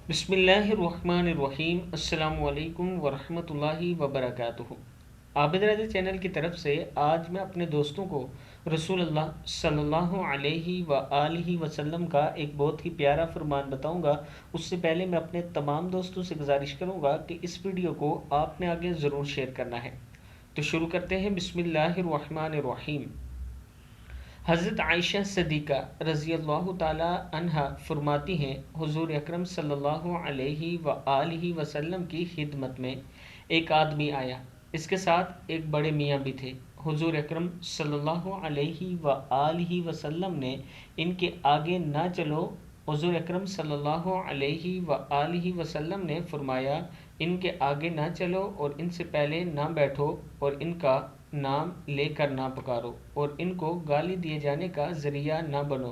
बिस्मिल्लाहिर्रहमानिर्रहीम। अस्सलामु अलैकुम वरहमतुल्लाहि वबरकातुहू। आबिद रज़ा चैनल की तरफ से आज मैं अपने दोस्तों को रसूलुल्लाह सल्लल्लाहु अलैहि व आलिहि वसल्लम का एक बहुत ही प्यारा फरमान बताऊंगा। उससे पहले मैं अपने तमाम दोस्तों से गुजारिश करूंगा कि इस वीडियो को आपने आगे ज़रूर शेयर करना है। तो शुरू करते हैं। बिस्मिल्लाहिर्रहमानिर्रहीम। हज़रत आयशा सदीक़ा रज़ी अल्लाह ताला अन्हा फरमाती हैं, हुज़ूर अकरम सल्लल्लाहु अलैहि व आलिहि वसल्लम की खिदमत में एक आदमी आया। इसके साथ एक बड़े मियाँ भी थे। हुज़ूर अकरम सल्लल्लाहु अलैहि व आलिहि वसल्लम ने इनके आगे ना चलो। हुज़ूर अकरम सल्लल्लाहु अलैहि व आलिहि वसल्लम ने फरमाया, इनके आगे ना चलो और इनसे पहले ना बैठो और इनका नाम लेकर ना पुकारो और इनको गाली दिए जाने का ज़रिया ना बनो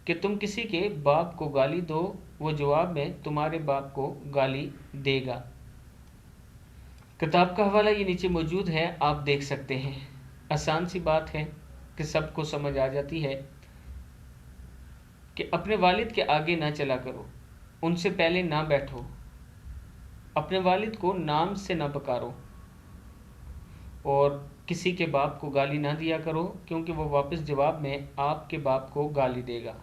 कि तुम किसी के बाप को गाली दो, वो जवाब में तुम्हारे बाप को गाली देगा। किताब का हवाला ये नीचे मौजूद है, आप देख सकते हैं। आसान सी बात है कि सबको समझ आ जाती है कि अपने वालिद के आगे ना चला करो, उनसे पहले ना बैठो, अपने वालिद को नाम से ना पुकारो और किसी के बाप को गाली ना दिया करो, क्योंकि वो वापस जवाब में आपके बाप को गाली देगा।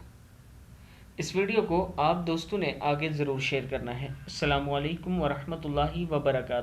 इस वीडियो को आप दोस्तों ने आगे ज़रूर शेयर करना है। अस्सलामु अलैकुम वरहमतुल्लाहि वबरकातुहू।